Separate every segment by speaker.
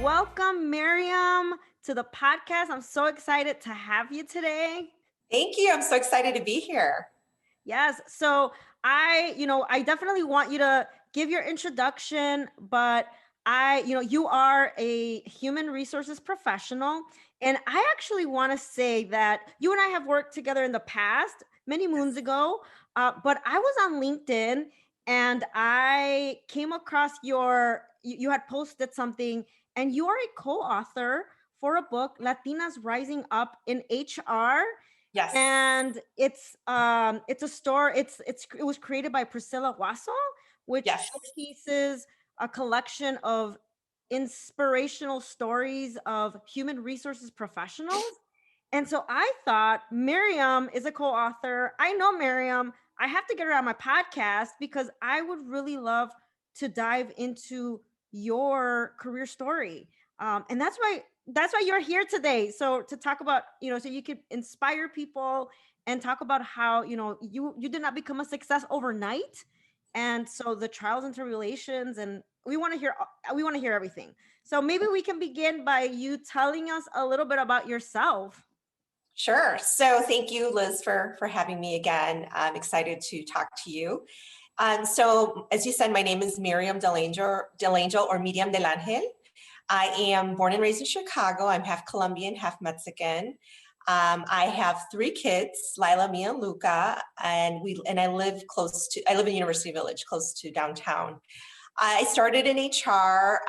Speaker 1: Welcome, Myriam, to the podcast. I'm so excited to have you today.
Speaker 2: Thank you. I'm so excited to be here.
Speaker 1: Yes. So I definitely want you to give your introduction, but you are a human resources professional. And I actually want to say that you and I have worked together in the past, many moons ago. But I was on LinkedIn and I came across you had posted something, and you are a co-author for a book, Latinas Rising Up in HR.
Speaker 2: Yes.
Speaker 1: And it's a store. It was created by Priscilla Wasso, which
Speaker 2: Yes.
Speaker 1: showcases a collection of inspirational stories of human resources professionals. And so I thought Myriam is a co-author. I know Myriam. I have to get her on my podcast because I would really love to dive into your career story. And that's why you're here today. So to talk about, so you could inspire people and talk about how, you did not become a success overnight. And so the trials and tribulations, and we want to hear everything. So maybe we can begin by you telling us a little bit about yourself.
Speaker 2: Sure. So thank you, Liz, for having me again. I'm excited to talk to you. So as you said, my name is Myriam Del Angel or Myriam Del Angel. I am born and raised in Chicago. I'm half Colombian, half Mexican. I have 3 kids, Lila, Mia, and Luca, and I live in University Village, close to downtown. I started in HR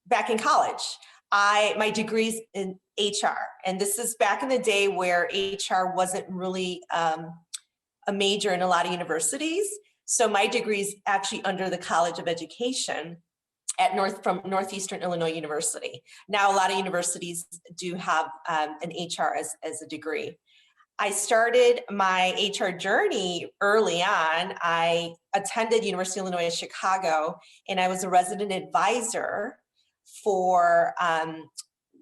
Speaker 2: back in college. My degree's in HR, and this is back in the day where HR wasn't really a major in a lot of universities. So my degree is actually under the College of Education from Northeastern Illinois University. Now a lot of universities do have an HR as a degree. I started my HR journey early on. I attended University of Illinois Chicago, and I was a resident advisor for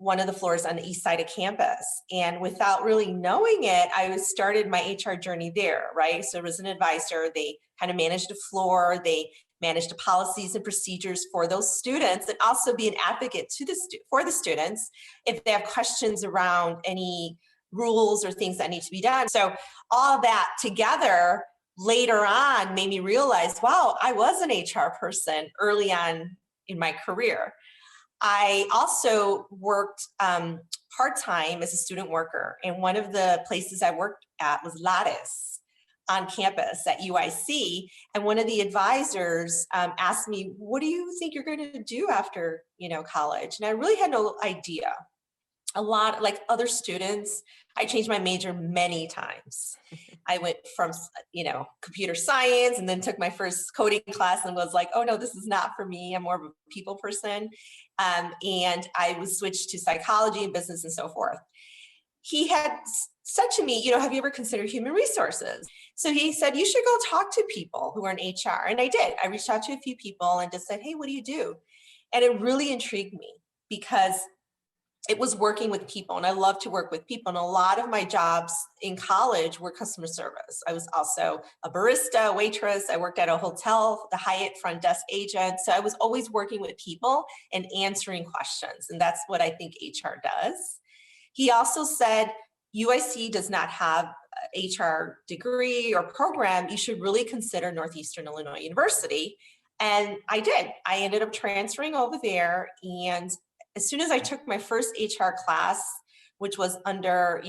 Speaker 2: one of the floors on the east side of campus. And without really knowing it, I started my HR journey there, right? So as an advisor, they kind of managed a floor, they managed the policies and procedures for those students, and also be an advocate for the students if they have questions around any rules or things that need to be done. So all that together later on made me realize, wow, I was an HR person early on in my career. I also worked part-time as a student worker, and one of the places I worked at was Lattice on campus at UIC. And one of the advisors asked me, what do you think you're going to do after college? And I really had no idea. A lot like other students, I changed my major many times. I went from computer science and then took my first coding class and was like, oh no, this is not for me. I'm more of a people person. And I was switched to psychology and business and so forth. He had said to me, have you ever considered human resources? So he said, you should go talk to people who are in HR. And I did. I reached out to a few people and just said, hey, what do you do? And it really intrigued me because it was working with people, and I love to work with people. And a lot of my jobs in college were customer service. I was also a barista, waitress. I worked at a hotel, the Hyatt front desk agent. So I was always working with people and answering questions. And that's what I think HR does. He also said, UIC does not have an HR degree or program. You should really consider Northeastern Illinois University. And I did. I ended up transferring over there, and as soon as I took my first HR class, which was under,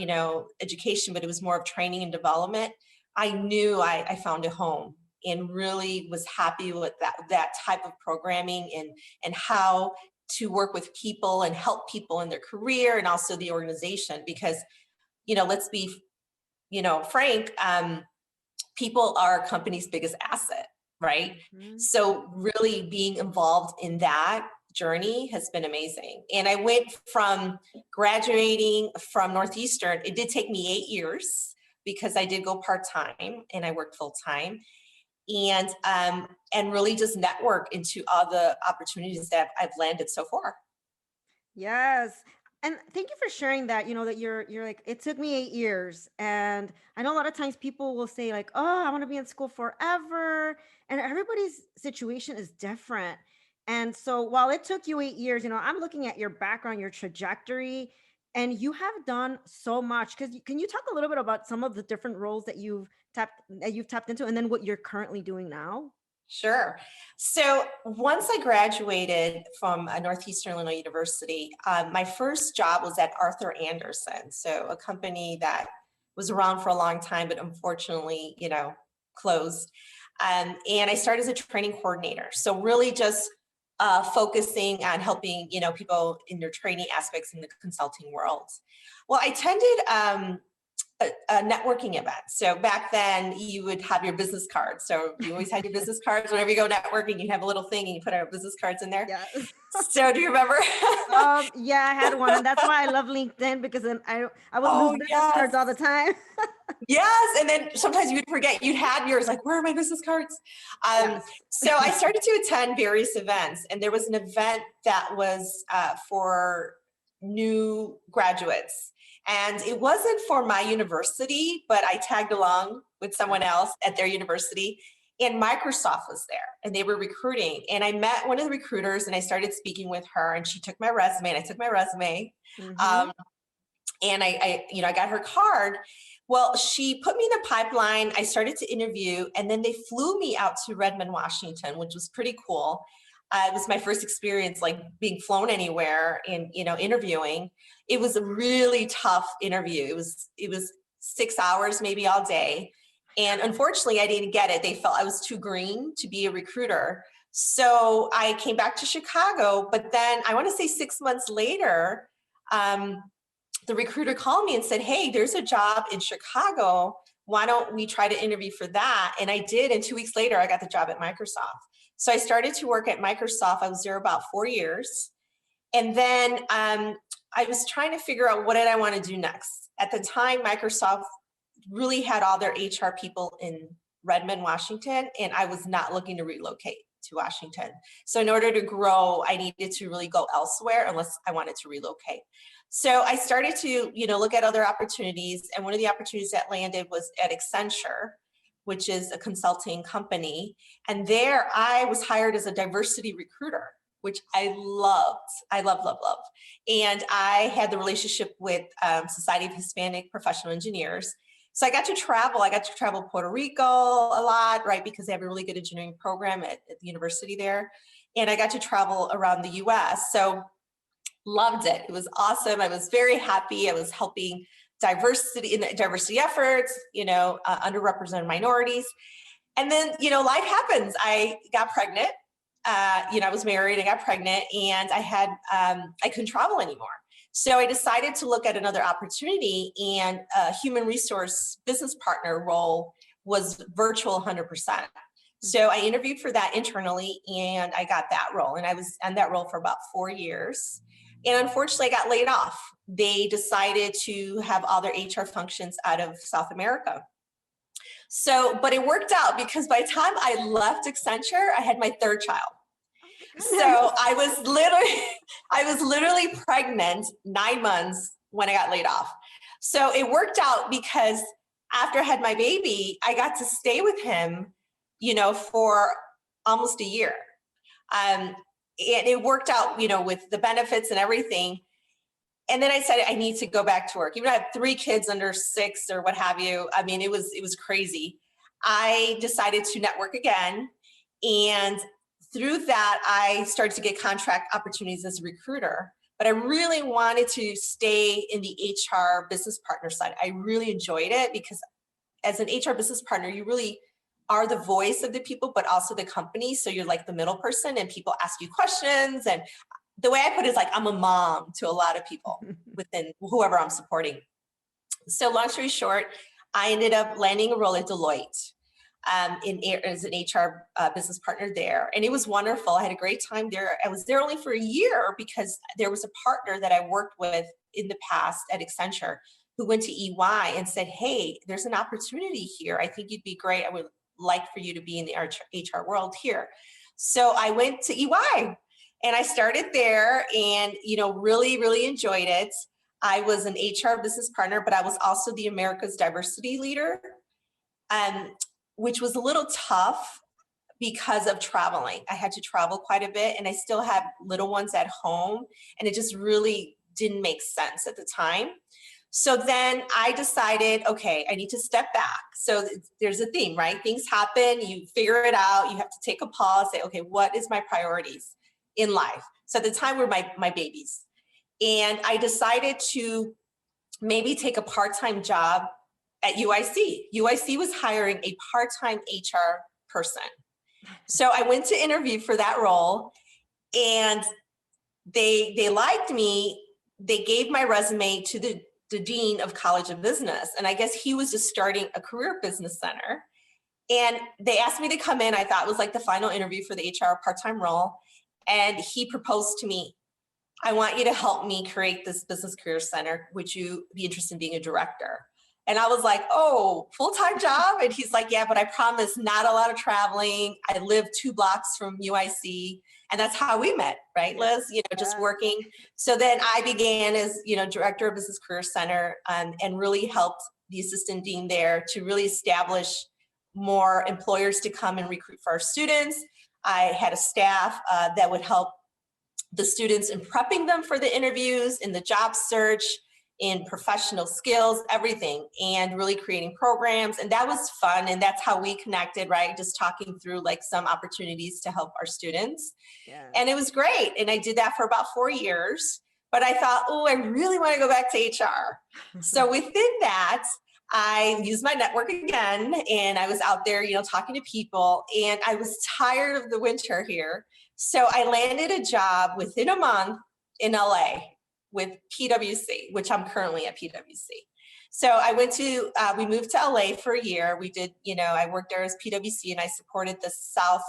Speaker 2: education, but it was more of training and development, I knew I found a home and really was happy with that type of programming and how to work with people and help people in their career and also the organization. Because, let's be, frank, people are a company's biggest asset, right?
Speaker 1: Mm-hmm.
Speaker 2: So really being involved in that journey has been amazing. And I went from graduating from Northeastern. It did take me 8 years because I did go part-time and I worked full-time, and really just network into all the opportunities that I've landed so far.
Speaker 1: Yes. And thank you for sharing that, that you're like, it took me 8 years. And I know a lot of times people will say like, oh, I want to be in school forever. And everybody's situation is different. And so while it took you 8 years, I'm looking at your background, your trajectory, and you have done so much. Because can you talk a little bit about some of the different roles that you've tapped into, and then what you're currently doing now?
Speaker 2: Sure. So once I graduated from Northeastern Illinois University, my first job was at Arthur Anderson. So a company that was around for a long time, but unfortunately, closed. And I started as a training coordinator. So really just focusing on helping, people in their training aspects in the consulting world. Well, I attended a networking event. So back then you would have your business cards. So you always had your business cards. Whenever you go networking, you have a little thing and you put our business cards in there.
Speaker 1: Yeah.
Speaker 2: So do you remember?
Speaker 1: Yeah, I had one, and that's why I love LinkedIn, because then I would lose
Speaker 2: Oh,
Speaker 1: business
Speaker 2: yes.
Speaker 1: cards all the time.
Speaker 2: Yes. And then sometimes you'd forget you'd had yours, like, where are my business cards? Um,
Speaker 1: Yes.
Speaker 2: so I started to attend various events, and there was an event that was for new graduates. And it wasn't for my university, but I tagged along with someone else at their university. And Microsoft was there and they were recruiting. And I met one of the recruiters and I started speaking with her, and she took my resume and I took my resume.
Speaker 1: Hmm.
Speaker 2: Um, and I got her card. Well, she put me in the pipeline. I started to interview, and then they flew me out to Redmond, Washington, which was pretty cool. It was my first experience, like being flown anywhere and interviewing. It was a really tough interview. It was 6 hours, maybe all day, and unfortunately, I didn't get it. They felt I was too green to be a recruiter. So I came back to Chicago, but then I want to say 6 months later, um, the recruiter called me and said, "Hey, there's a job in Chicago. Why don't we try to interview for that?" And I did. And 2 weeks later, I got the job at Microsoft. So I started to work at Microsoft. I was there about 4 years. And then I was trying to figure out what did I want to do next. At the time, Microsoft really had all their HR people in Redmond, Washington, and I was not looking to relocate to Washington. So in order to grow, I needed to really go elsewhere unless I wanted to relocate. So I started to, look at other opportunities, and one of the opportunities that landed was at Accenture, which is a consulting company. And there I was hired as a diversity recruiter, which I loved. I love, love, love. And I had the relationship with Society of Hispanic Professional Engineers. So I got to travel. I got to travel Puerto Rico a lot, right? Because they have a really good engineering program at the university there. And I got to travel around the US. So loved it. It was awesome. I was very happy. I was helping diversity in the diversity efforts, underrepresented minorities. And then, life happens. I got pregnant. I was married and got pregnant, and I couldn't travel anymore. So I decided to look at another opportunity, and a human resource business partner role was virtual 100%. So I interviewed for that internally, and I got that role, and I was on that role for about 4 years. And unfortunately, I got laid off. They decided to have all their HR functions out of South America. So, but it worked out because by the time I left Accenture, I had my third child.
Speaker 1: Oh my
Speaker 2: So
Speaker 1: goodness.
Speaker 2: I was literally pregnant 9 months when I got laid off. So it worked out because after I had my baby, I got to stay with him, for almost a year. Um, and it worked out, with the benefits and everything. And then I said, I need to go back to work. Even though I have 3 kids under 6 or what have you. I mean, it was crazy. I decided to network again. And through that, I started to get contract opportunities as a recruiter. But I really wanted to stay in the HR business partner side. I really enjoyed it because as an HR business partner, you really are the voice of the people, but also the company. So you're like the middle person, and people ask you questions. And the way I put it is like, I'm a mom to a lot of people within whoever I'm supporting. So long story short, I ended up landing a role at Deloitte as an HR business partner there. And it was wonderful. I had a great time there. I was there only for a year because there was a partner that I worked with in the past at Accenture who went to EY and said, "Hey, there's an opportunity here. I think you'd be great. I would like for you to be in the HR world here." So I went to EY and I started there and, really, really enjoyed it. I was an HR business partner, but I was also the America's diversity leader, um, which was a little tough because of traveling. I had to travel quite a bit, and I still had little ones at home, and it just really didn't make sense at the time. So then I decided, okay, I need to step back. So there's a theme, right? Things happen, you figure it out, you have to take a pause, say, okay, what is my priorities in life? So at the time were my babies. And I decided to maybe take a part-time job at UIC. UIC was hiring a part-time HR person. So I went to interview for that role, and they liked me. They gave my resume to the dean of College of Business, and I guess he was just starting a career business center. And they asked me to come in. I thought it was like the final interview for the HR part-time role. And he proposed to me, I want you to help me create this business career center. Would you be interested in being a director? And I was like, oh, full-time job? And he's like, yeah, but I promise not a lot of traveling. I live 2 blocks from UIC. And that's how we met, right, Liz? Just working. So then I began as, director of Business Career Center, and really helped the assistant dean there to really establish more employers to come and recruit for our students. I had a staff that would help the students in prepping them for the interviews, in the job search, in professional skills, everything, and really creating programs. And that was fun. And that's how we connected, right? Just talking through like some opportunities to help our students.
Speaker 1: Yeah.
Speaker 2: And it was great. And I did that for about 4 years. But I thought, oh, I really want to go back to HR. So within that, I used my network again, and I was out there, talking to people, and I was tired of the winter here. So I landed a job within a month in LA with PwC, which I'm currently at PwC. So I we moved to LA for a year. We did, I worked there as PwC, and I supported the South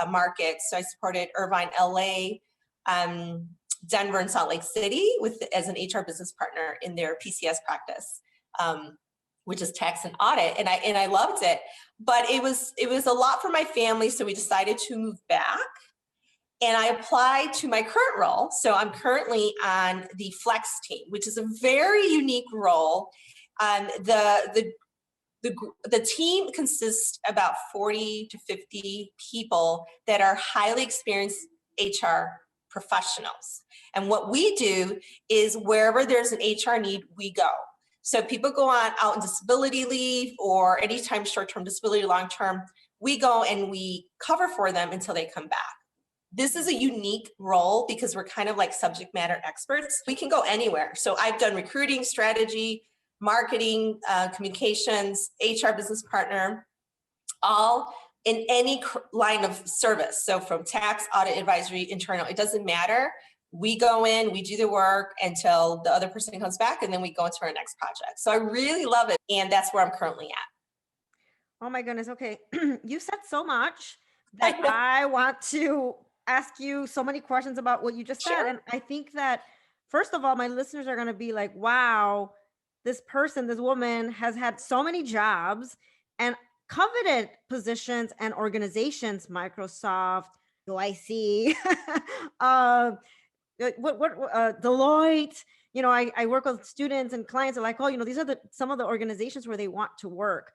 Speaker 2: market. So I supported Irvine, LA, Denver, and Salt Lake City as an HR business partner in their PCS practice, which is tax and audit. And I loved it, but it was a lot for my family. So we decided to move back. And I applied to my current role. So I'm currently on the Flex team, which is a very unique role. The team consists about 40 to 50 people that are highly experienced HR professionals. And what we do is wherever there's an HR need, we go. So people go out on disability leave, or anytime short-term disability, long-term, we go and we cover for them until they come back. This is a unique role because we're kind of like subject matter experts. We can go anywhere. So I've done recruiting, strategy, marketing, communications, HR business partner, all in any line of service. So from tax, audit, advisory, internal, it doesn't matter. We go in, we do the work until the other person comes back, and then we go into our next project. So I really love it. And that's where I'm currently at.
Speaker 1: Oh my goodness. Okay. You said so much that I want to ask you so many questions about what you just said.
Speaker 2: Sure.
Speaker 1: And I think that, first of all, my listeners are going to be like, wow, this woman has had so many jobs and coveted positions and organizations, Microsoft, UIC, Deloitte. I work with students and clients are like, oh, these are some of the organizations where they want to work.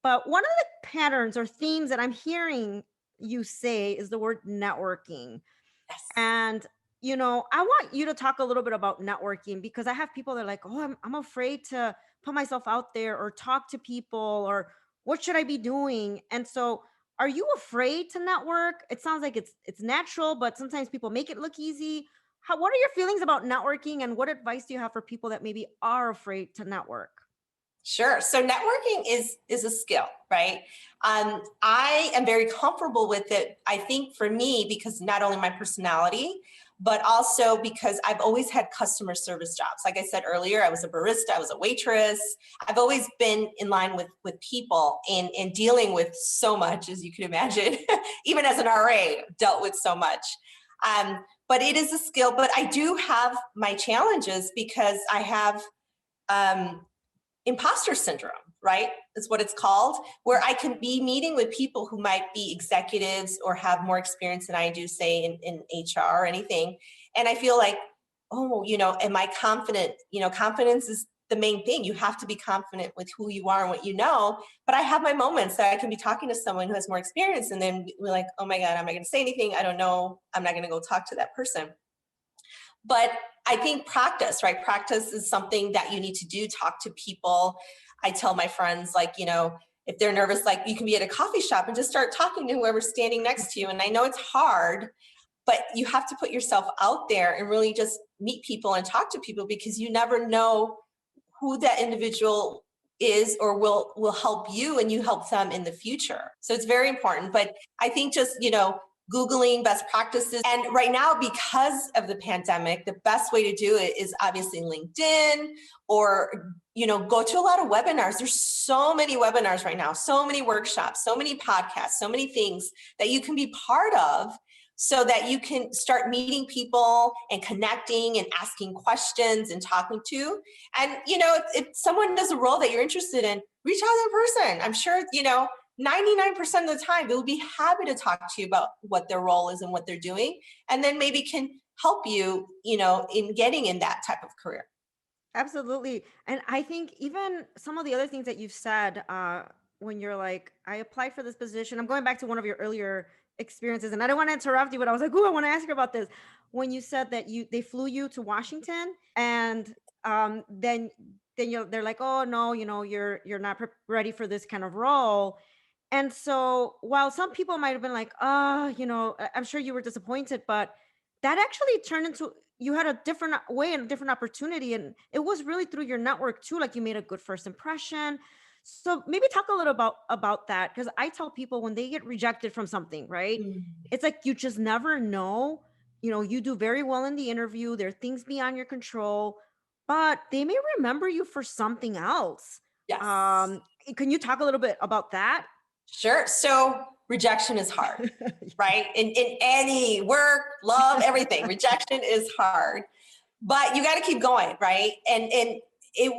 Speaker 1: But one of the patterns or themes that I'm hearing you say is the word networking.
Speaker 2: Yes.
Speaker 1: And, I want you to talk a little bit about networking, because I have people that are like, oh, I'm afraid to put myself out there or talk to people, or what should I be doing? And so are you afraid to network? It sounds like it's natural, but sometimes people make it look easy. What are your feelings about networking, and what advice do you have for people that maybe are afraid to network?
Speaker 2: Sure. So networking is a skill, right? I am very comfortable with it. I think for me, because not only my personality, but also because I've always had customer service jobs. Like I said earlier, I was a barista, I was a waitress. I've always been in line with people and dealing with so much, as you can imagine. Even as an RA, dealt with so much. But it is a skill. But I do have my challenges because I have Imposter Syndrome, right? Is what it's called, where I can be meeting with people who might be executives or have more experience than I do, say in HR or anything. And I feel like, oh, am I confident? Confidence the main thing. You have to be confident with who you are and what you know. But I have my moments that I can be talking to someone who has more experience, and then we're like, oh my God, am I going to say anything? I don't know. I'm not going to go talk to that person. But I think practice, right? Practice is something that you need to do. Talk to people. I tell my friends, like, if they're nervous, like, you can be at a coffee shop and just start talking to whoever's standing next to you. And I know it's hard, but you have to put yourself out there and really just meet people and talk to people, because you never know who that individual is or will help you, and you help them in the future. So it's very important. But I think just, Googling best practices. And right now, because of the pandemic, the best way to do it is obviously LinkedIn, or, go to a lot of webinars. There's so many webinars right now, so many workshops, so many podcasts, so many things that you can be part of, so that you can start meeting people and connecting and asking questions and talking to. And, if someone does a role that you're interested in, reach out to that person. I'm sure, 99% of the time, they'll be happy to talk to you about what their role is and what they're doing, and then maybe can help you, in getting in that type of career.
Speaker 1: Absolutely. And I think even some of the other things that you've said, when you're like, I applied for this position, I'm going back to one of your earlier experiences, and I don't want to interrupt you, but I was like, oh, I want to ask you about this. When you said that they flew you to Washington, and then they're like, oh no, you're not ready for this kind of role. And so while some people might have been like, oh, I'm sure you were disappointed, but that actually turned into, you had a different way and a different opportunity. And it was really through your network too. Like, you made a good first impression. So maybe talk a little about that. Cause I tell people when they get rejected from something, right?
Speaker 2: Mm.
Speaker 1: It's like, you just never know. You do very well in the interview. There are things beyond your control, but they may remember you for something else.
Speaker 2: Yes.
Speaker 1: Um, can you talk a little bit about that?
Speaker 2: Sure. So rejection is hard, right? In any work, love, everything, rejection is hard, but you got to keep going, right? And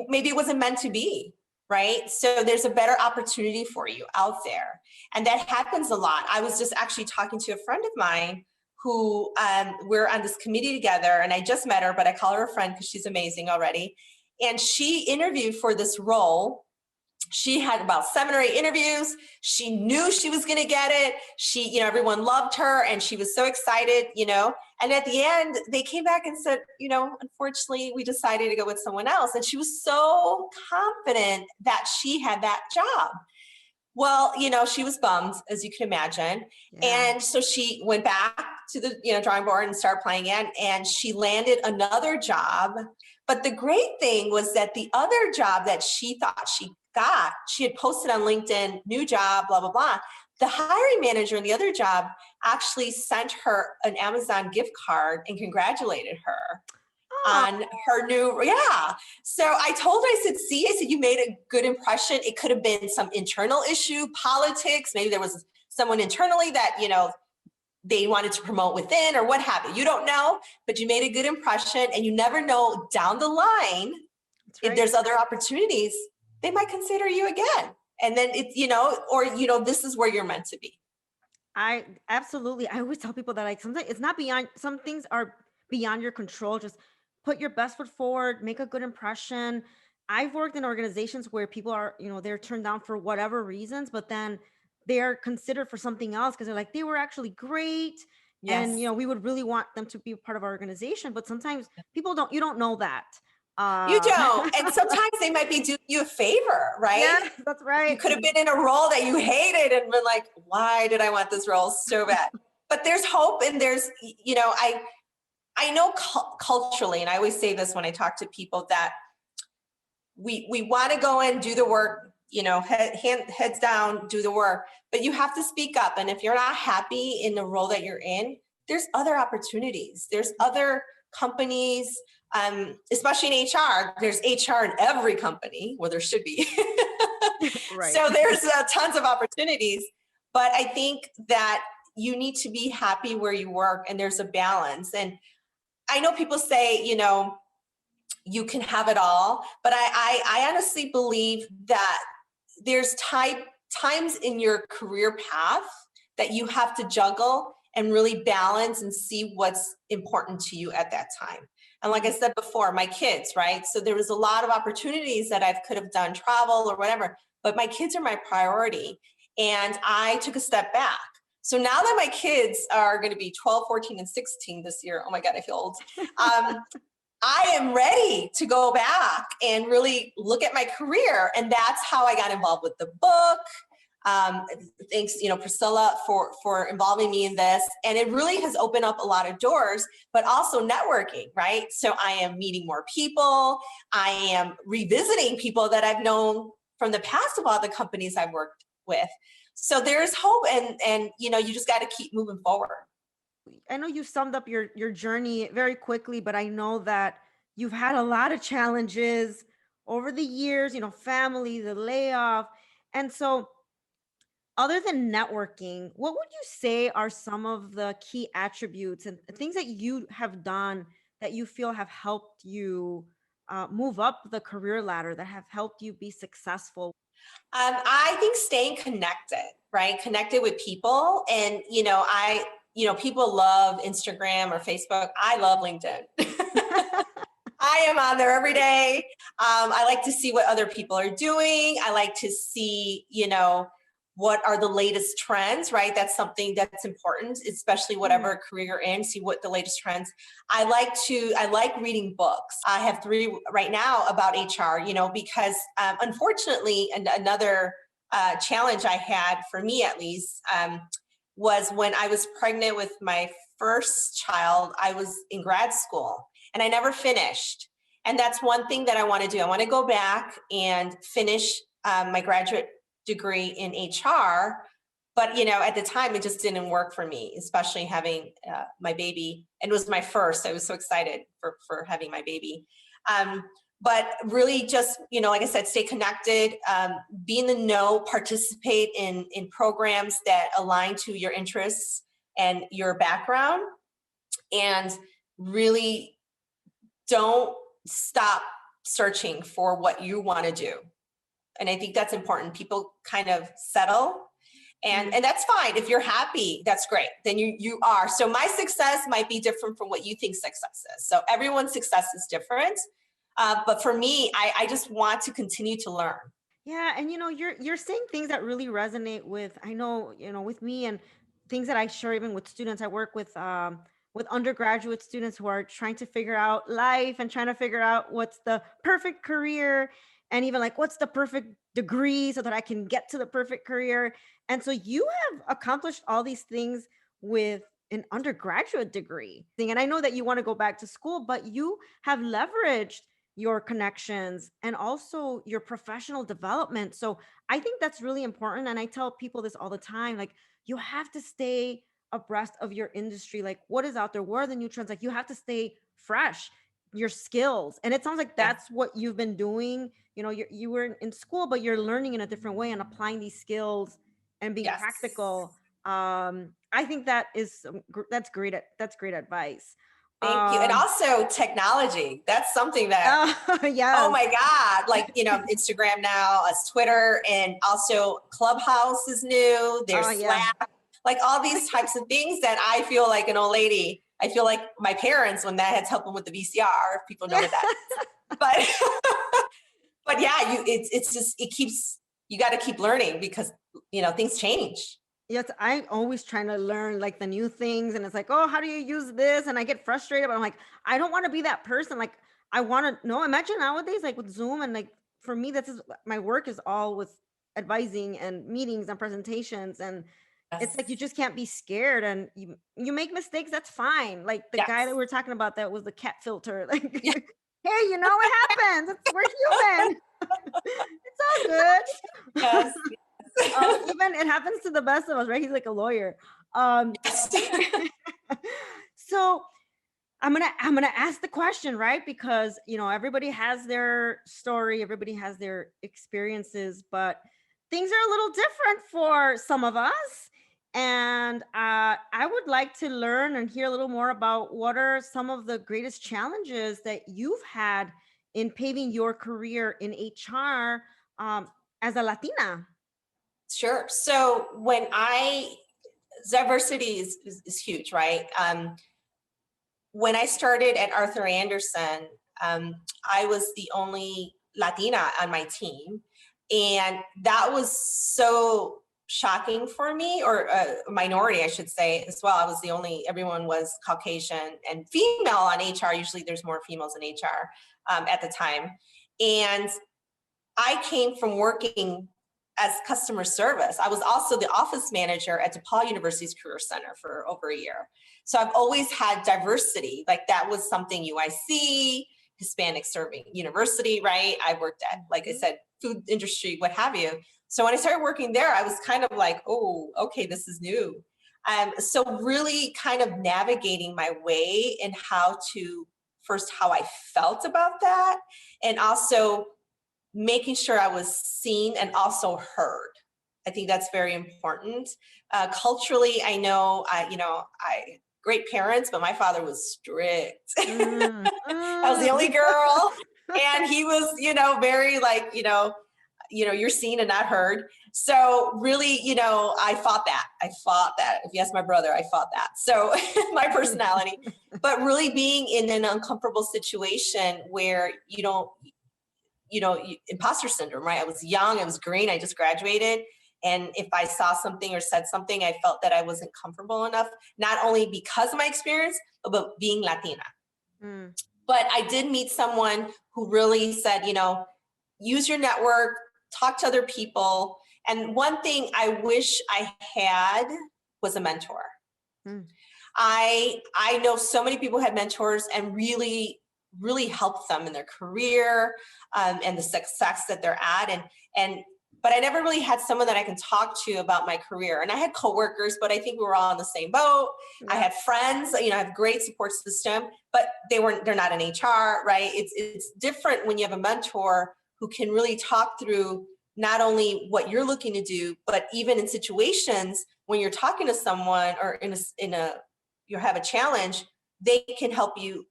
Speaker 2: maybe it wasn't meant to be, right? So there's a better opportunity for you out there. And that happens a lot. I was just actually talking to a friend of mine who, we're on this committee together, and I just met her, but I call her a friend because she's amazing already. And she interviewed for this role. She had about 7 or 8 interviews. She knew she was going to get it. Everyone loved her, and she was so excited, and at the end they came back and said, unfortunately, we decided to go with someone else. And she was so confident that she had that job. Well, she was bummed, as you can imagine.
Speaker 1: Yeah.
Speaker 2: And so she went back to the, drawing board and started playing it, and she landed another job. But the great thing was that the other job that she thought she got, she had posted on LinkedIn, new job, blah, blah, blah. The hiring manager in the other job actually sent her an Amazon gift card and congratulated her
Speaker 1: Oh,
Speaker 2: on her new, yeah. So I told her, I said, you made a good impression. It could have been some internal issue, politics. Maybe there was someone internally that, they wanted to promote within, or what have you. You don't know, but you made a good impression, and you never know down the line,
Speaker 1: that's
Speaker 2: if
Speaker 1: right.
Speaker 2: there's other opportunities, they might consider you again. And then it's, this is where you're meant to be.
Speaker 1: I absolutely. I always tell people that, like, sometimes it's not beyond, some things are beyond your control. Just put your best foot forward, make a good impression. I've worked in organizations where people are, they're turned down for whatever reasons, but then they're considered for something else because they're like, they were actually great. And,
Speaker 2: Yes.
Speaker 1: we would really want them to be a part of our organization. But sometimes you don't know that.
Speaker 2: You
Speaker 1: Uh,
Speaker 2: don't. And sometimes they might be doing you a favor, right?
Speaker 1: yes, that's
Speaker 2: You
Speaker 1: right.
Speaker 2: could have been in a role that you hated and been like, why did I want this role so bad? But there's hope, and there's, I know culturally, and I always say this when I talk to people, that we want to go and do the work, heads down, do the work, but you have to speak up. And if you're not happy in the role that you're in, there's other opportunities. There's other companies, especially in HR. There's HR in every company, well, there should be.
Speaker 1: Right.
Speaker 2: So there's tons of opportunities, but I think that you need to be happy where you work, and there's a balance. And I know people say, you can have it all, but I honestly believe that there's times in your career path that you have to juggle and really balance and see what's important to you at that time. And like I said before, my kids, right? So there was a lot of opportunities that I could have done, travel or whatever, but my kids are my priority. And I took a step back. So now that my kids are going to be 12, 14, and 16 this year, oh my God, I feel old. I am ready to go back and really look at my career. And that's how I got involved with the book. Thanks, Priscilla for involving me in this. And it really has opened up a lot of doors, but also networking, right? So I am meeting more people. I am revisiting people that I've known from the past of all the companies I've worked with. So there's hope, and you just got to keep moving forward.
Speaker 1: I know you summed up your journey very quickly, but I know that you've had a lot of challenges over the years, family, the layoff. And so, other than networking, what would you say are some of the key attributes and things that you have done that you feel have helped you move up the career ladder, that have helped you be successful?
Speaker 2: I think staying connected, right? Connected with people. And, people love Instagram or Facebook. I love LinkedIn. I am on there every day. I like to see what other people are doing. I like to see, what are the latest trends, right? That's something that's important, especially whatever career you're in, see what the latest trends. I like reading books. I have 3 right now about HR, because unfortunately, another challenge I had, for me at least, was when I was pregnant with my first child. I was in grad school and I never finished. And that's one thing that I want to do. I want to go back and finish my graduate degree in HR. But, at the time, it just didn't work for me, especially having my baby. And it was my first. I was so excited for having my baby. But really just, like I said, stay connected, be in the know, participate in programs that align to your interests and your background, and really don't stop searching for what you want to do. And I think that's important. People kind of settle, and that's fine. If you're happy, that's great. Then you are. So my success might be different from what you think success is. So everyone's success is different. But for me, I just want to continue to learn.
Speaker 1: Yeah, and you're saying things that really resonate with, I know, with me, and things that I share even with students. I work with undergraduate students who are trying to figure out life and trying to figure out what's the perfect career, and even like what's the perfect degree so that I can get to the perfect career. And so you have accomplished all these things with an undergraduate degree. And I know that you want to go back to school, but you have leveraged your connections and also your professional development. So I think that's really important. And I tell people this all the time, like, you have to stay abreast of your industry, like what is out there, what are the new trends, like you have to stay fresh, your skills. And it sounds like
Speaker 2: Yeah.
Speaker 1: that's what you've been doing. You were in school, but you're learning in a different way and applying these skills and being
Speaker 2: Yes.
Speaker 1: practical. I think that's great advice.
Speaker 2: Thank you. And
Speaker 1: um
Speaker 2: also technology. That's something that, oh
Speaker 1: yes.
Speaker 2: my God, like, Instagram now, as Twitter, and also Clubhouse is new. There's
Speaker 1: Oh yeah.
Speaker 2: Slack, like all these types of things that I feel like an old lady. I feel like my parents when that had to help them with the VCR, if people know what that is. But but yeah, it's just, you got to keep learning because, things change.
Speaker 1: Yes, I'm always trying to learn like the new things, and it's like, oh, how do you use this? And I get frustrated, but I'm like, I don't want to be that person. Like, I want to know. Imagine nowadays, like with Zoom, and like for me, this is my work is all with advising and meetings and presentations, and it's like you
Speaker 2: Yes.
Speaker 1: just can't be scared, and you make mistakes. That's fine. Like the guy that
Speaker 2: Yes.
Speaker 1: we are talking about, that was the cat filter. Like,
Speaker 2: Yeah.
Speaker 1: hey, it happens. We're human. It's all good.
Speaker 2: Yes.
Speaker 1: Even it happens to the best of us, right? He's like a lawyer. Um,
Speaker 2: Yes.
Speaker 1: so I'm gonna ask the question, right? Because everybody has their story, everybody has their experiences, but things are a little different for some of us. And I would like to learn and hear a little more about what are some of the greatest challenges that you've had in paving your career in HR, as a Latina.
Speaker 2: Sure. So diversity is huge, right? when I started at Arthur Andersen, I was the only Latina on my team. And that was so shocking for me, or a minority, I should say, as well. I was the only, everyone was Caucasian and female on HR. Usually there's more females in HR at the time. And I came from working as customer service. I was also the office manager at DePaul University's Career Center for over a year. So I've always had diversity. Like that was something UIC, Hispanic Serving University, right? I worked at, like I said, food industry, what have you. So when I started working there, I was kind of like, oh, okay, this is new. So really kind of navigating my way in how to, first, how I felt about that, and also making sure I was seen and also heard. I think that's very important. Culturally, I know, I great parents, but my father was strict.
Speaker 1: Mm,
Speaker 2: I was the only
Speaker 1: mm.
Speaker 2: girl, and he was, very like, you're seen and not heard. So really, I fought that. If you ask my brother, I fought that. So my personality, but really being in an uncomfortable situation where you don't, imposter syndrome, right? I was young, I was green, I just graduated. And if I saw something or said something, I felt that I wasn't comfortable enough, not only because of my experience, but being Latina.
Speaker 1: Mm.
Speaker 2: But I did meet someone who really said, use your network, talk to other people. And one thing I wish I had was a mentor.
Speaker 1: Mm.
Speaker 2: I know so many people had mentors and really helped them in their career, and the success that they're at. But I never really had someone that I can talk to about my career. And I had coworkers, but I think we were all in the same boat.
Speaker 1: Yeah.
Speaker 2: I had friends, I have great support system, but they're not in HR, right? It's different when you have a mentor who can really talk through not only what you're looking to do, but even in situations when you're talking to someone or you have a challenge, they can help you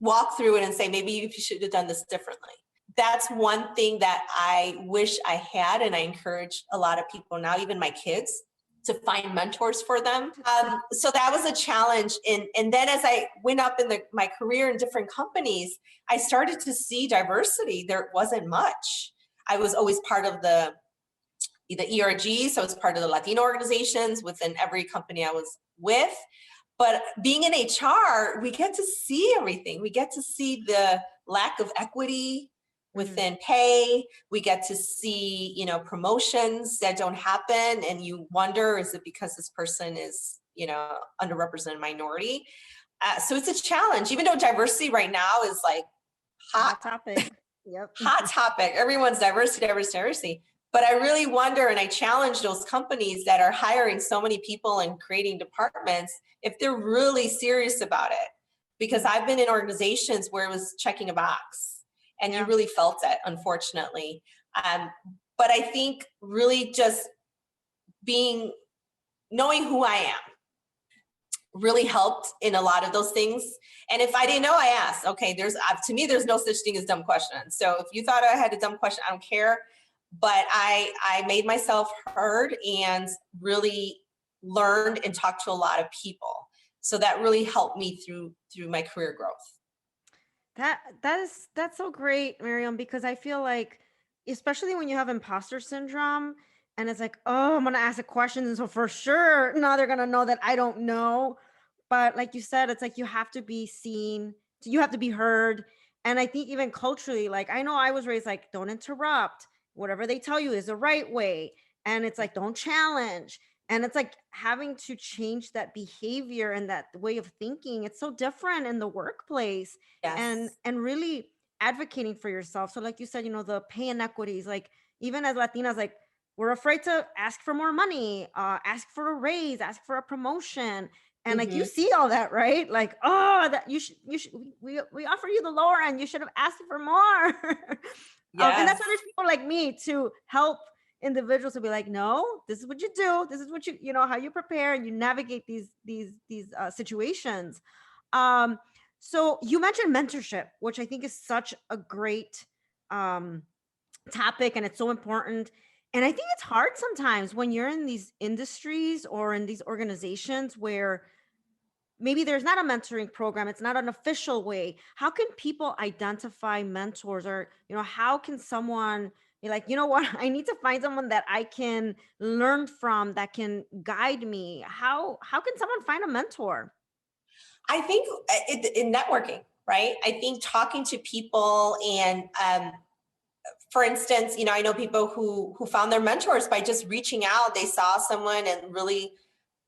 Speaker 2: walk through it and say, maybe you should have done this differently. That's one thing that I wish I had, and I encourage a lot of people now, even my kids, to find mentors for them. So that was a challenge. And then as I went up in my career in different companies, I started to see diversity. There wasn't much. I was always part of the ERG, so I was part of the Latino organizations within every company I was with. But being in HR, we get to see everything. We get to see the lack of equity within pay. We get to see, promotions that don't happen. And you wonder, is it because this person is, underrepresented minority? So it's a challenge, even though diversity right now is like hot
Speaker 1: topic. Yep.
Speaker 2: hot topic. Everyone's diversity. But I really wonder, and I challenge those companies that are hiring so many people and creating departments, if they're really serious about it. Because I've been in organizations where it was checking a box, and you really felt it, unfortunately. But I think really just knowing who I am really helped in a lot of those things. And if I didn't know, I asked. Okay, to me, there's no such thing as dumb questions. So if you thought I had a dumb question, I don't care. But I made myself heard and really learned and talked to a lot of people. So that really helped me through my career growth.
Speaker 1: That's so great, Myriam, because I feel like, especially when you have imposter syndrome and it's like, oh, I'm gonna ask a question, and so for sure now they're gonna know that I don't know. But like you said, it's like you have to be seen, you have to be heard. And I think even culturally, like I know I was raised like, don't interrupt. Whatever they tell you is the right way. And it's like, don't challenge. And it's like having to change that behavior and that way of thinking. It's so different in the workplace.
Speaker 2: Yes.
Speaker 1: And really advocating for yourself. So like you said, the pay inequities, like even as Latinas, like we're afraid to ask for more money, ask for a raise, ask for a promotion. And like you see all that, right? Like, oh, that you should we offer you the lower end. You should have asked for more. And that's why there's people like me to help individuals to be like, no, this is what you do. This is what how you prepare and you navigate these situations. So you mentioned mentorship, which I think is such a great topic, and it's so important. And I think it's hard sometimes when you're in these industries or in these organizations where maybe there's not a mentoring program, it's not an official way. How can people identify mentors, or, how can someone be like, you know what, I need to find someone that I can learn from, that can guide me. How can someone find a mentor?
Speaker 2: I think in networking, right? I think talking to people and for instance, I know people who found their mentors by just reaching out. They saw someone and really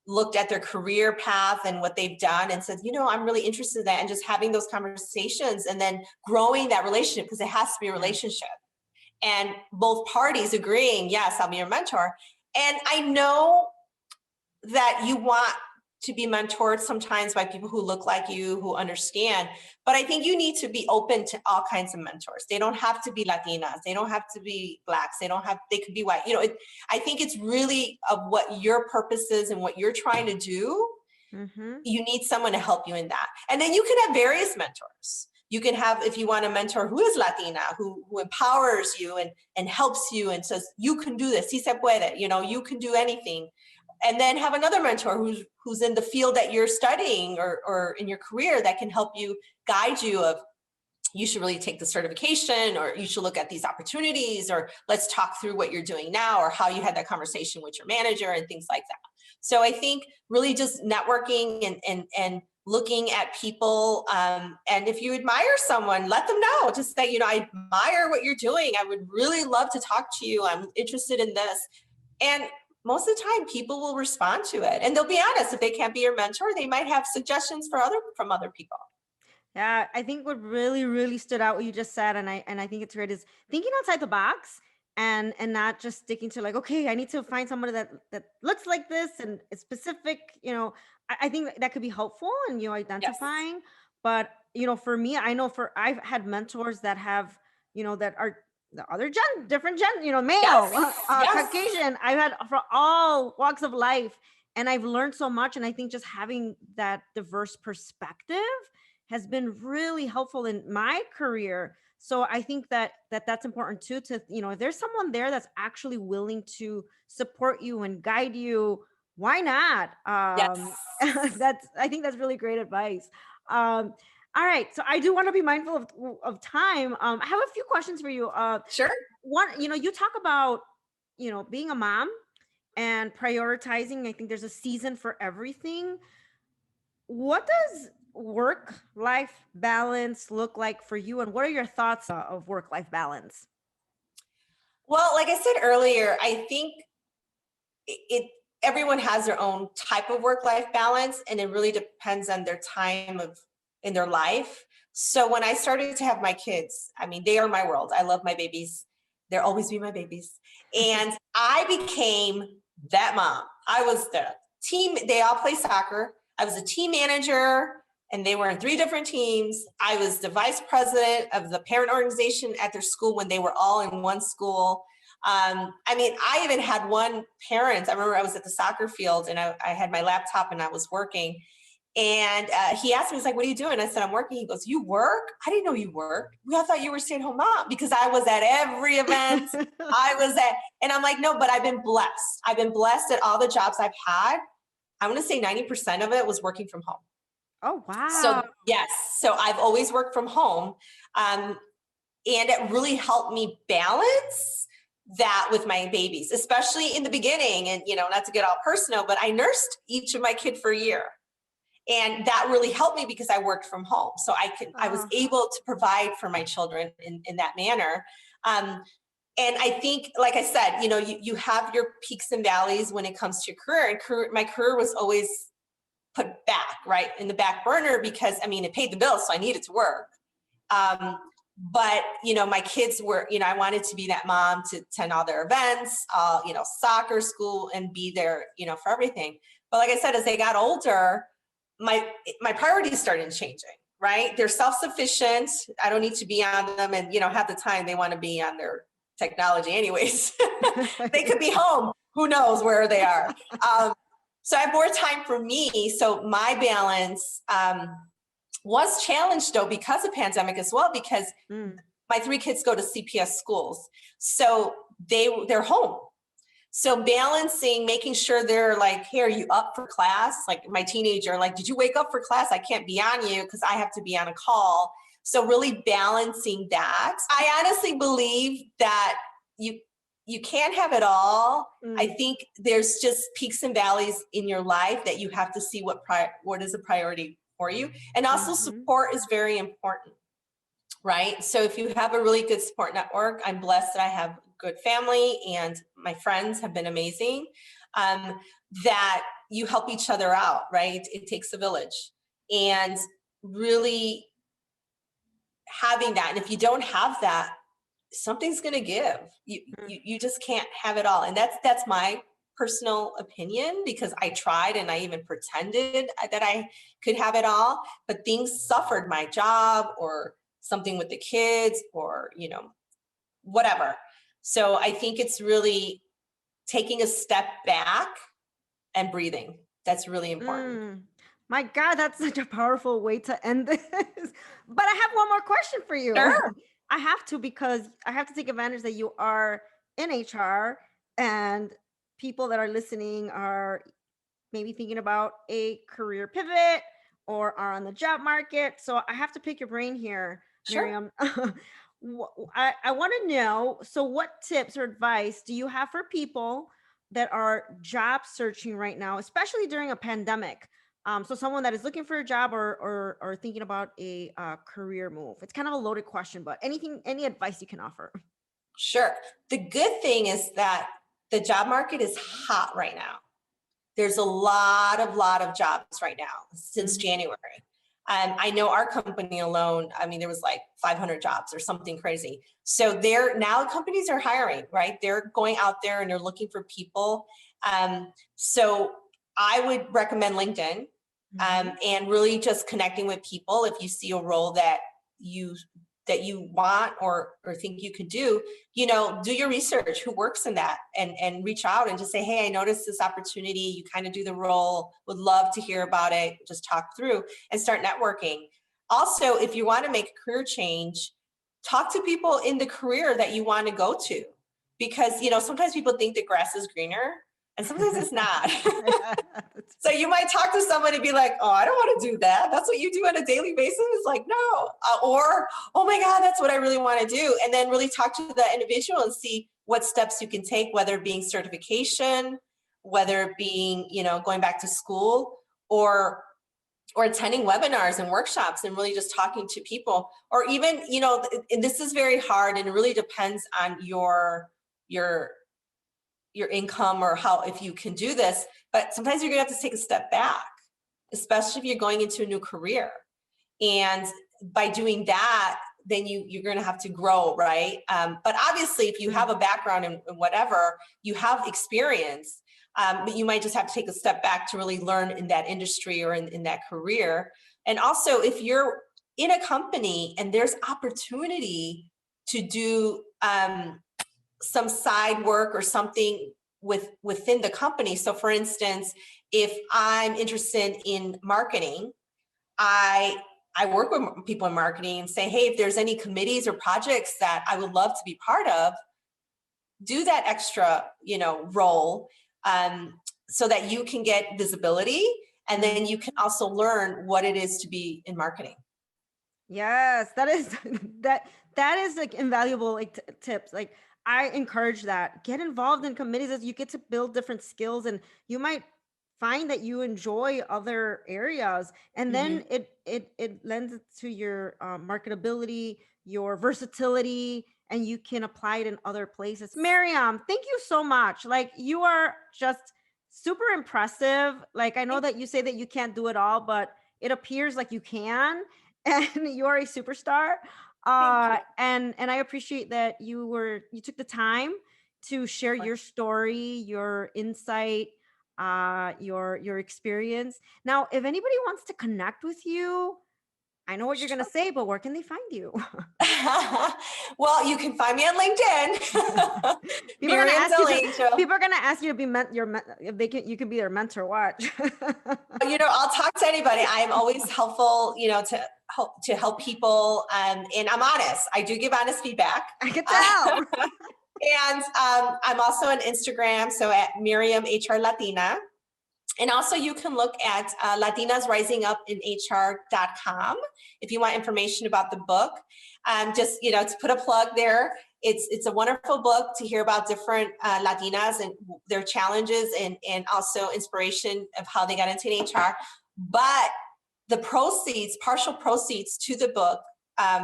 Speaker 2: looked at their career path and what they've done and said, I'm really interested in that, and just having those conversations and then growing that relationship, because it has to be a
Speaker 1: Yeah.
Speaker 2: relationship. And both parties agreeing, yes, I'll be your mentor. And I know that you want to be mentored sometimes by people who look like you, who understand. But I think you need to be open to all kinds of mentors. They don't have to be Latinas. They don't have to be Blacks. They could be white. I think it's really of what your purpose is and what you're trying to do.
Speaker 1: Mm-hmm.
Speaker 2: You need someone to help you in that. And then you can have various mentors. You can have, if you want a mentor who is Latina, who empowers you and helps you and says, you can do this, si se puede, you can do anything. And then have another mentor who's in the field that you're studying or in your career that can help you, guide you of, you should really take the certification, or you should look at these opportunities, or let's talk through what you're doing now, or how you had that conversation with your manager and things like that. So I think really just networking and looking at people. And if you admire someone, let them know. Just say, I admire what you're doing. I would really love to talk to you. I'm interested in this. And most of the time people will respond to it, and they'll be honest. If they can't be your mentor, they might have suggestions from other people.
Speaker 1: Yeah, I think what really, really stood out what you just said, and I think it's great, is thinking outside the box, and not just sticking to, like, okay, I need to find somebody that looks like this and is specific. I think that could be helpful in you
Speaker 2: Yes.
Speaker 1: identifying. But for me, I know I've had mentors that have, that are the other different male,
Speaker 2: Yes. Yes.
Speaker 1: Caucasian. I've had for all walks of life, and I've learned so much. And I think just having that diverse perspective has been really helpful in my career. So I think that's important too, to, if there's someone there that's actually willing to support you and guide you, why not?
Speaker 2: Yes.
Speaker 1: I think that's really great advice. Um all right, so I do want to be mindful of time. I have a few questions for you.
Speaker 2: Sure.
Speaker 1: One, you talk about, being a mom and prioritizing. I think there's a season for everything. What does work life balance look like for you? And what are your thoughts of work life balance?
Speaker 2: Well, like I said earlier, I think it everyone has their own type of work-life balance, and it really depends on their time of in their life. So when I started to have my kids, I mean, they are my world. I love my babies. They'll always be my babies. And I became that mom. I was the team, they all play soccer. I was a team manager, and they were in 3 different teams. I was the vice president of the parent organization at their school when they were all in one school. I mean, I even had one parent. I remember I was at the soccer field, and I had my laptop and I was working. And he asked me, he's like, "What are you doing?" I said, "I'm working." He goes, "You work? I didn't know you work. I thought you were a stay-at-home mom," because I was at every event. And I'm like, "No, but I've been blessed. I've been blessed at all the jobs I've had. I'm going to say 90% of it was working from home."
Speaker 1: Oh, wow.
Speaker 2: So yes, so I've always worked from home. Um, and it really helped me balance that with my babies, especially in the beginning. And, not to get all personal, but I nursed each of my kid for a year. And that really helped me because I worked from home. So I was
Speaker 1: Uh,
Speaker 2: able to provide for my children in that manner. Um, and I think, like I said, you have your peaks and valleys when it comes to your career. And my career was always put back, right, in the back burner, because I mean, it paid the bills, so I needed to work. Um, but my kids were, I wanted to be that mom to attend all their events, soccer, school, and be there, for everything. But like I said, as they got older, my priorities started changing, right? They're self-sufficient. I don't need to be on them, and half the time they want to be on their technology anyways. They could be home, who knows where they are. So I have more time for me. So my balance was challenged though because of pandemic as well, because
Speaker 1: mm,
Speaker 2: my 3 kids go to CPS schools. So they're home. So balancing, making sure they're like, hey, are you up for class? Like my teenager, like, did you wake up for class? I can't be on you because I have to be on a call. So really balancing that. I honestly believe that you can't have it all. I think there's just peaks and valleys in your life that you have to see what is a priority for you. And also support is very important, right? So if you have a really good support network, I'm blessed that I have a good family and my friends have been amazing, that you help each other out, right? It takes a village. And really having that. And if you don't have that, something's going to give. You just can't have it all. And that's my personal opinion, because I tried and I even pretended that I could have it all, but things suffered, my job or something with the kids or, whatever. So I think it's really taking a step back and breathing. That's really important.
Speaker 1: My God, that's such a powerful way to end this. But I have one more question for you.
Speaker 2: Sure.
Speaker 1: I have to, because I have to take advantage that you are in HR and people that are listening are maybe thinking about a career pivot or are on the job market. So I have to pick your brain here,
Speaker 2: Sure.
Speaker 1: Myriam. I want to know, so what tips or advice do you have for people that are job searching right now, especially during a pandemic? So someone that is looking for a job or thinking about a career move. It's kind of a loaded question, but any advice you can offer?
Speaker 2: Sure. The good thing is that the job market is hot right now. There's a lot of jobs right now since January. I know our company alone, I mean, there was like 500 jobs or something crazy. So now companies are hiring, right? They're going out there and they're looking for people. So I would recommend LinkedIn, and really just connecting with people. If you see a role that you want or think you could do your research, who works in that, and reach out and just say, hey, I noticed this opportunity. You kind of do the role, would love to hear about it. Just talk through and start networking. Also, if you want to make a career change, talk to people in the career that you want to go to, because sometimes people think the grass is greener and sometimes it's not. So you might talk to someone and be like, oh, I don't want to do that. That's what you do on a daily basis? It's like, no. Or, oh my God, that's what I really want to do. And then really talk to the individual and see what steps you can take, whether it being certification, whether it being, going back to school, or attending webinars and workshops and really just talking to people. Or even, and this is very hard and it really depends on your income or if you can do this, but sometimes you're gonna have to take a step back, especially if you're going into a new career. And by doing that, then you're gonna have to grow, right? But obviously, if you have a background in whatever, you have experience, but you might just have to take a step back to really learn in that industry or in that career. And also, if you're in a company and there's opportunity to do some side work or something within the company. So for instance, if I'm interested in marketing, I work with people in marketing and say, hey, if there's any committees or projects that I would love to be part of, do that extra, role, so that you can get visibility, and then you can also learn what it is to be in marketing.
Speaker 1: Yes, that is that is like invaluable tips. Like I encourage that. Get involved in committees as you get to build different skills, and you might find that you enjoy other areas, and then it lends it to your marketability, your versatility, and you can apply it in other places. Myriam, thank you so much. Like you are just super impressive. Like I know that you say that you can't do it all, but it appears like you can, and you are a superstar. And I appreciate that you took the time to share your story, your insight, your experience. Now, if anybody wants to connect with you, I know what you're going to say, but where can they find you?
Speaker 2: Well, you can find me on LinkedIn. Myriam Del Angel.
Speaker 1: People are going to ask you to be if you can be their mentor. Watch.
Speaker 2: I'll talk to anybody. I am always helpful, to help people. And I'm honest. I do give honest feedback.
Speaker 1: I can tell.
Speaker 2: And I'm also on Instagram, so at Myriam HR Latina. And also you can look at Latinas Rising Up in HR.com if you want information about the book. Just, to put a plug there, it's a wonderful book to hear about different Latinas and their challenges and also inspiration of how they got into HR. But the proceeds, partial proceeds to the book,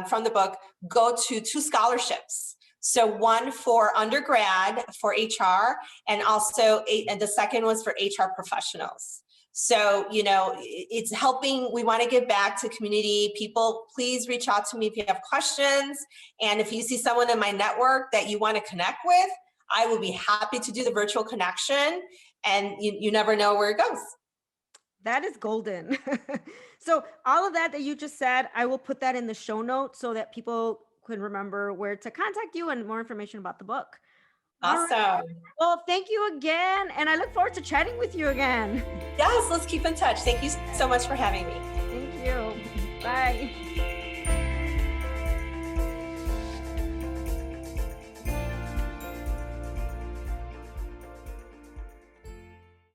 Speaker 2: from the book, go to 2 scholarships. So one for undergrad for HR, and also and the second was for HR professionals. So, it's helping. We want to give back to community people. Please reach out to me if you have questions. And if you see someone in my network that you want to connect with, I will be happy to do the virtual connection. And you never know where it goes.
Speaker 1: That is golden. So all of that you just said, I will put that in the show notes so that people can remember where to contact you and more information about the book. All right.
Speaker 2: Awesome.
Speaker 1: Well, thank you again. And I look forward to chatting with you again.
Speaker 2: Yes, let's keep in touch. Thank you so much for having me.
Speaker 1: Thank you. Bye.